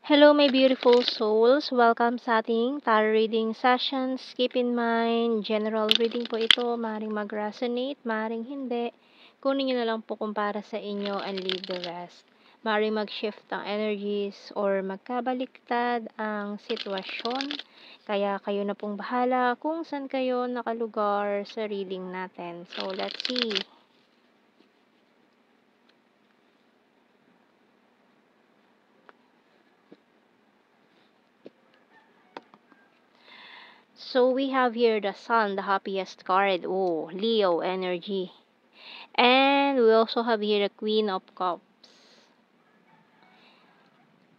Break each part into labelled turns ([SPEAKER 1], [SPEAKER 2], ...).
[SPEAKER 1] Hello, my beautiful souls. Welcome sa ating tarot reading sessions. Keep in mind, general reading po ito. Maring mag-resonate, maring hindi. Kunin nyo na lang po kung para sa inyo and leave the rest. Maring mag-shift ang energies or magkabaliktad ang sitwasyon. Kaya kayo na pong bahala kung saan kayo nakalugar sa reading natin. So, let's see. So, we have here the Sun, the happiest card. Oh, Leo energy. And we also have here the Queen of Cups.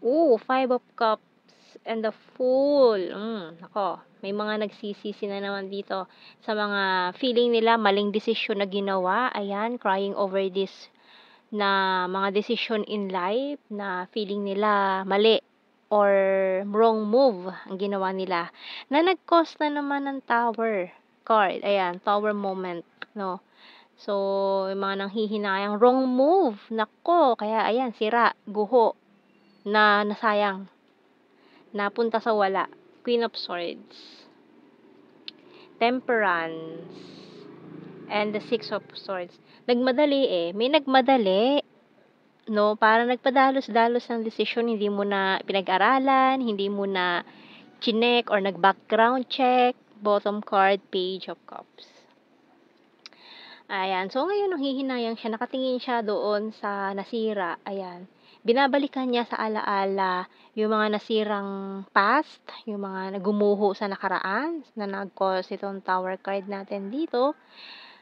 [SPEAKER 1] Oh, Five of Cups and the Fool. Nako, may mga nagsisisi na naman dito sa mga feeling nila maling desisyon na ginawa. Ayan, crying over this na mga decision in life na feeling nila mali or wrong move ang ginawa nila na nag-cause na naman ng Tower card. Ayan, Tower moment, no? So, yung mga nanghihinayang wrong move. Nako, kaya ayan, sira, guho, na nasayang, napunta sa wala. Queen of Swords, Temperance, and the Six of Swords. Nagmadali eh. May nagmadali, no? Para nagpadalos-dalos ng desisyon, hindi mo na pinag-aralan, hindi mo na chinek or nag-background check. Bottom card, Page of Cups. Ayan. So, ngayon, nung hihinayang siya, nakatingin siya doon sa nasira. Ayan. Binabalikan niya sa alaala yung mga nasirang past, yung mga nagumuho sa nakaraan, na nag-cause itong Tower card natin dito.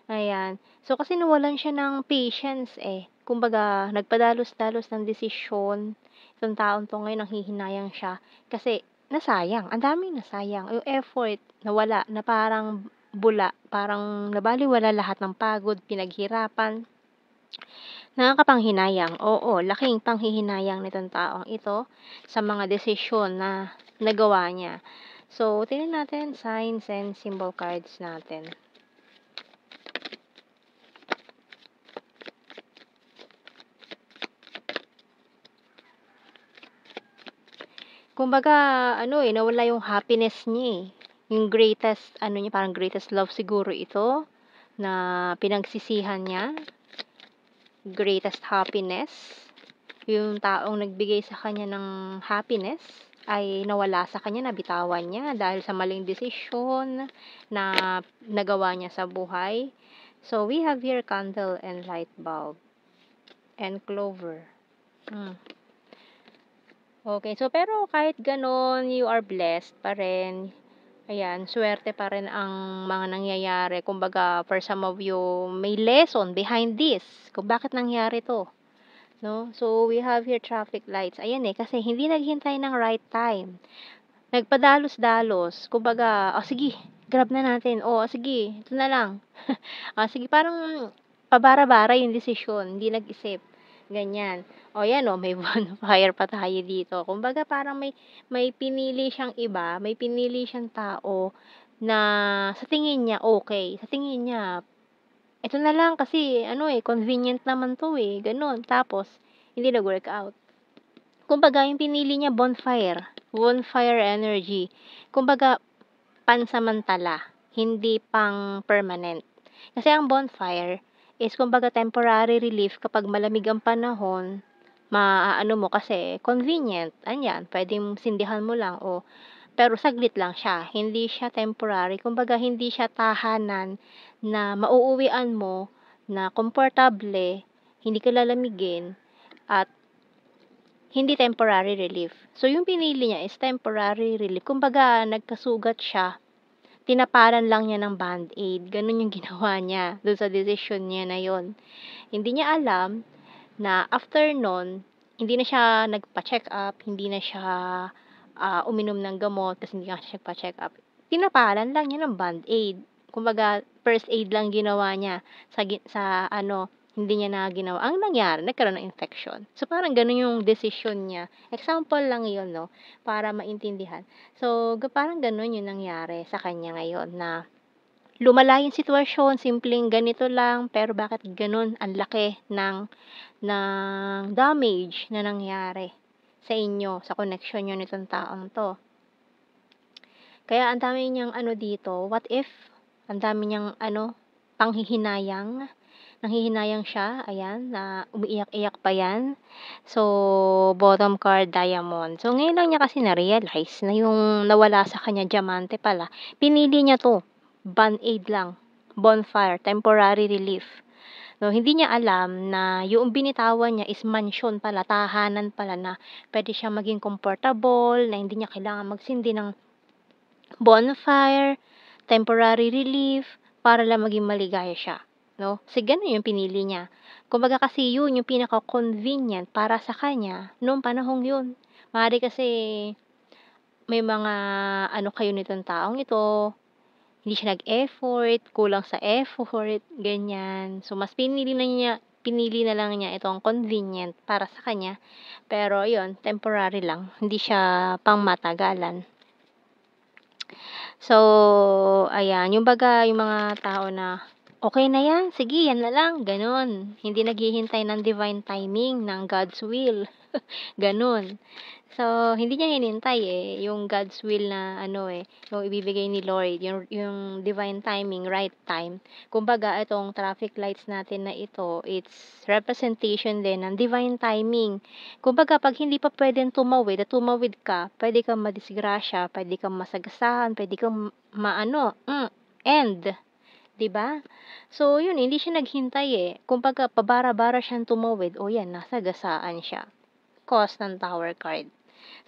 [SPEAKER 1] Ayan. So, kasi nawalan siya ng patience eh. Kumbaga, nagpadalos-dalos ng desisyon. Itong taon to ngayon, nanghihinayang siya. Kasi, nasayang. Ang daming nasayang. Yung effort, nawala, na parang bula, parang nabaliwala lahat ng pagod, pinaghirapan. Nakakapanghinayang. Oo, laking panghihinayang nitong taong ito sa mga desisyon na nagawa niya. So, tingnan natin signs and symbol cards natin. Kumbaga, nawala yung happiness niya eh. Yung greatest, niya, parang greatest love siguro ito, na pinagsisihan niya. Greatest happiness. Yung taong nagbigay sa kanya ng happiness ay nawala sa kanya, nabitawan niya dahil sa maling desisyon na nagawa niya sa buhay. So, we have here candle and light bulb and clover. Okay, so pero kahit ganon, you are blessed pa rin. Ayan, swerte pa rin ang mga nangyayari. Kumbaga, for some of you, may lesson behind this. Kung bakit nangyari to. No? So, we have here traffic lights. Ayan eh, kasi hindi naghintay ng right time. Nagpadalos-dalos. Kumbaga, sige, grab na natin. Sige, ito na lang. Sige, parang pabara-bara yung desisyon. Hindi nag-isip. Ganyan. Yan may bonfire pa tayo dito. Kumbaga parang may pinili siyang iba, may pinili siyang tao na sa tingin niya okay. Sa tingin niya, ito na lang kasi convenient naman 'to eh, gano'n. Tapos hindi nag-work out. Kumbaga yung pinili niya bonfire energy. Kumbaga pansamantala, hindi pang permanent. Kasi ang bonfire is kumbaga temporary relief kapag malamig ang panahon, maaano mo kasi convenient, anyan, pwedeng sindihan mo lang pero saglit lang siya, hindi siya temporary, kumbaga hindi siya tahanan na mauuwian mo na komportable, hindi ka lalamigin at hindi temporary relief. So yung pinili niya is temporary relief, kumbaga nagkasugat siya, tinaparan lang niya ng band-aid. Gano'n yung ginawa niya do'n sa desisyon niya na 'yon. Hindi niya alam na after no'n, hindi na siya nagpa-check up, hindi na siya, uminom ng gamot ta's hindi na siya nagpa-check up. Tinaparan lang niya ng band-aid. Kumbaga first aid lang ginawa niya sa hindi niya na ginawa. Ang nangyari, nagkaroon ng infection. So, parang gano'n yung desisyon niya. Example lang 'yon 'no, para maintindihan. So, parang gano'n yung nangyari sa kanya ngayon na lumala yung sitwasyon, simpleng ganito lang, pero bakit gano'n ang laki ng damage na nangyari sa inyo, sa connection niyo nitong taong 'to. Kaya ang dami niyang ano dito, what if, ang dami niyang ano, panghihinayang. Nanghihinayang siya, ayan, na umiiyak-iyak pa 'yan. So, bottom card, diamond. So, ngayon lang niya kasi na-realize na yung nawala sa kanya, diamante pala. Pinili niya 'to, band-aid lang, bonfire, temporary relief. So, hindi niya alam na yung binitawan niya is mansion pala, tahanan pala na puwede siyang maging comfortable, na hindi niya kailangan magsindi ng bonfire, temporary relief, para lang maging maligaya siya, 'no? Kasi gano'n yung pinili niya. Kumbaga kasi yun yung pinaka-convenient para sa kanya nung panahong yun. Maaari kasi may mga ano kayo nitong taong ito, hindi siya nag-effort, kulang sa effort, ganyan. So, mas pinili na lang niya itong convenient para sa kanya, pero yun, temporary lang, hindi siya pangmatagalan. So, ayan, yung baga yung mga tao na, "Okey na 'yan, sige 'yan na lang." Gano'n. Hindi naghihintay ng divine timing, ng God's will, gano'n. So, hindi niya hinintay, eh, yung God's will na ano, eh, yung ibibigay ni Lord, yung divine timing, right time. Kumbaga itong traffic lights natin na ito, it's representation din ng divine timing. Kumbaga 'pag hindi pa puwedeng tumawid at tumawid ka, puwede kang madisgrasya, puwede kang masagasaan, puwede kang maano, end, 'di ba? So, yun hindi siya naghintay, eh. Kumbaga pabara-bara siyang tumawid, o 'yan nasagasaan siya. Cost ng Tower card.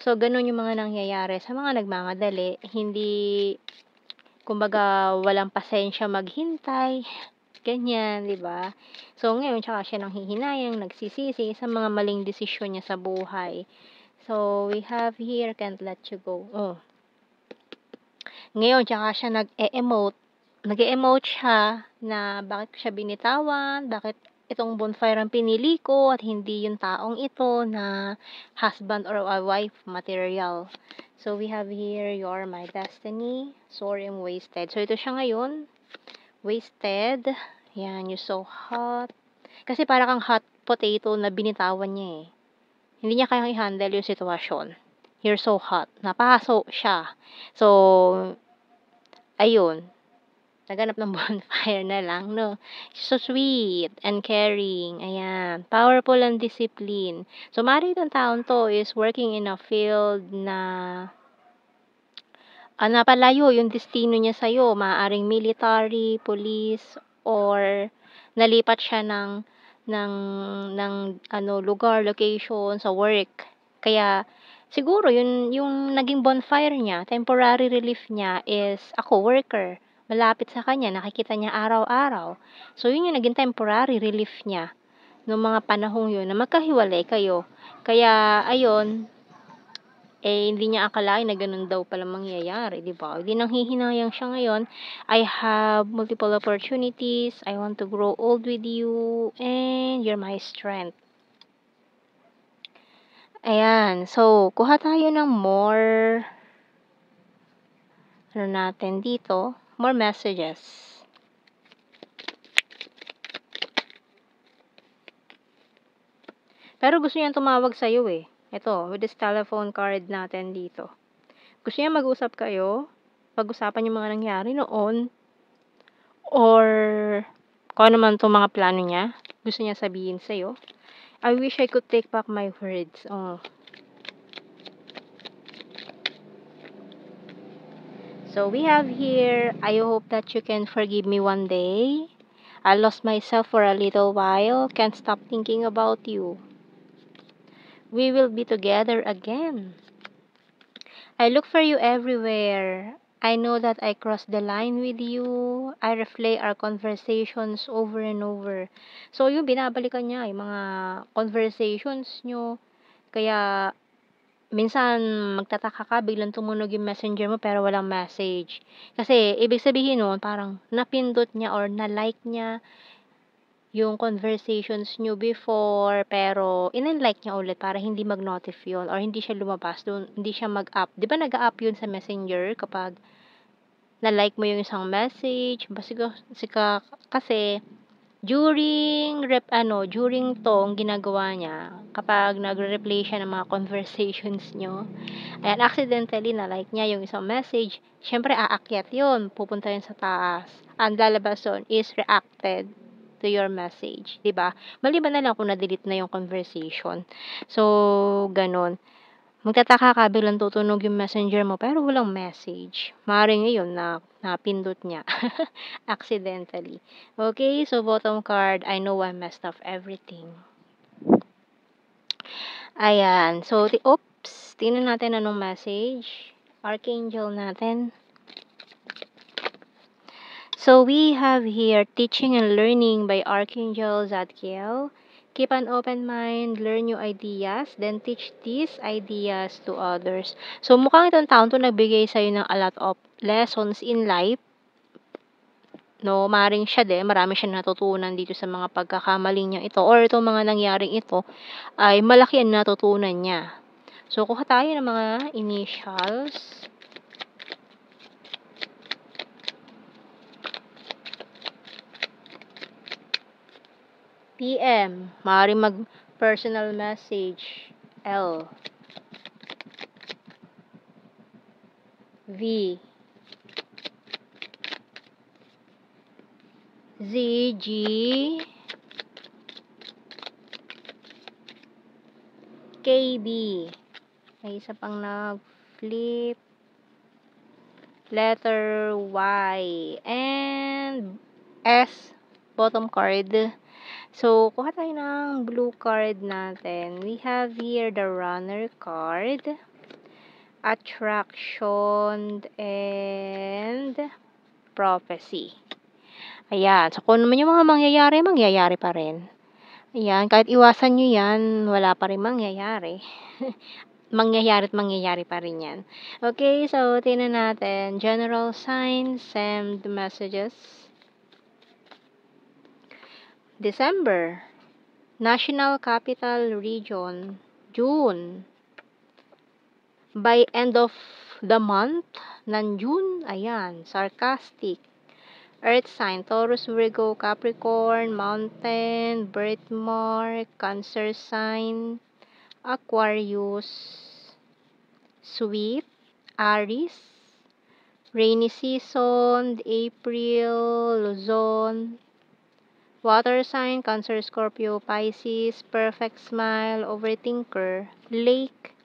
[SPEAKER 1] So, gano'n yung mga nangyayari sa mga nagmamadali, hindi kumbaga walang pasensya maghintay, ganyan, 'di ba? So, ngayon tsaka siya nanghihinayang, nagsisisi sa mga maling desisyon niya sa buhay. So, we have here, can't let you go. Oh, ngayon tsaka siya nag-e-emote siya na bakit ko siya binitawan, bakit itong bonfire ang pinili ko at hindi yung taong ito na husband or a wife material. So, we have here, "You're my destiny." Sorry, I'm wasted. So, ito siya ngayon, wasted. Yan, "You're so hot." Kasi para kang hot potato na binitawan niya, eh. Hindi niya kayang i-handle yung sitwasyon. "You're so hot." Napaso siya. So, ayun, naghanap ng bonfire na lang 'no. So sweet and caring, ayan. Powerful and discipline. So, maaaring itong taong 'to is working in a field na, napalayo yung destino niya sa'yo. Maaaring military, police, or nalipat siya ng ng ano, lugar, location sa work. Kaya siguro yun yung naging bonfire niya, temporary relief niya is a coworker. Malapit sa kanya, nakikita niya araw-araw. So, yun yung naging temporary relief niya nung mga panahong yun na magkahiwalay kayo. Kaya ayun, eh, hindi niya akalain na gano'n daw pala mangyayari, 'di ba? 'Di nanghihinayang siya ngayon, "I have multiple opportunities, I want to grow old with you, and you're my strength." Ayan, so kuha tayo ng more ano natin dito, more messages. Pero gusto niyang tumawag sa'yo, eh. Eto, with this telephone card natin dito. Gusto niya mag-usap kayo, pag-usapan yung mga nangyari noon, or kung ano man 'tong mga plano niya, gusto niya sabihin sa'yo. "I wish I could take back my words." Oh. So, we have here, "I hope that you can forgive me one day. I lost myself for a little while, can't stop thinking about you. We will be together again. I look for you everywhere. I know that I crossed the line with you. I replay our conversations over and over." So, yung binabalikan niya yung mga conversations niyo. Kaya minsan magtataka ka, biglang tumunog yung messenger mo pero walang message. Kasi ibig sabihin nun parang napindot niya or na-like niya yung conversations niyo before, pero in-unlike niya ulit para hindi mag-notif yun or hindi siya lumabas dun, hindi siya mag-up. 'Di ba nag-a-up yun sa Messenger kapag na-like mo yung isang message? Kasi during tong ginagawa niya, kapag nagre-replay siya ng mga conversations niyo, ayan, accidentally na-like niya yung isang message, syempre aakyat yun, pupunta yun sa taas. Ang lalabas doon is reacted to your message, 'di ba? Maliban na lang kung na-delete na yung conversation. So, gano'n. Magtataka ka biglang tutunog yung messenger mo pero walang message. Maaaring yun na napindot niya accidentally. Okay, so bottom card, I know I messed up everything. Ayan. So, oops, tingnan natin anong message. Archangel natin. So, we have here Teaching and Learning by Archangel Zadkiel. Keep an open mind, learn new ideas, then teach these ideas to others. So, mukhang itong taon to nagbigay sa'yo ng a lot of lessons in life. No, maring siya din, marami siyang natutunan dito sa mga pagkakamali niya ito or itong mga nangyaring ito ay malaki ang natutunan niya. So, kuha tayo ng mga initials. PM, maaaring mag-personal message. L. V. Z, G. KB. May isa pang nag-flip. Letter Y. And S, bottom card. So, kuha tayo ng blue card natin. We have here the runner card, attraction, and prophecy. Ayan. So, kung naman yung mga mangyayari pa rin. Ayan. Kahit iwasan nyo yan, wala pa rin mangyayari. mangyayari pa rin yan. Okay, so, tingnan natin. General signs, send messages. December, National Capital Region, June. By end of the month ng June, ayan, sarcastic. Earth sign, Taurus, Virgo, Capricorn, Mountain, Birthmark, Cancer sign, Aquarius, Sweet, Aries, Rainy season, April, Luzon, Water sign, Cancer, Scorpio, Pisces, Perfect smile, Overthinker, Lake,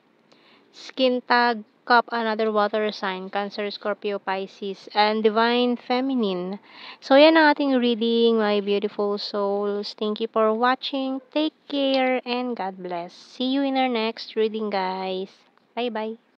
[SPEAKER 1] Skin tag, Cup, another water sign, Cancer, Scorpio, Pisces, and Divine Feminine. So, yan ang ating reading, my beautiful souls. Thank you for watching. Take care and God bless. See you in our next reading, guys. Bye-bye.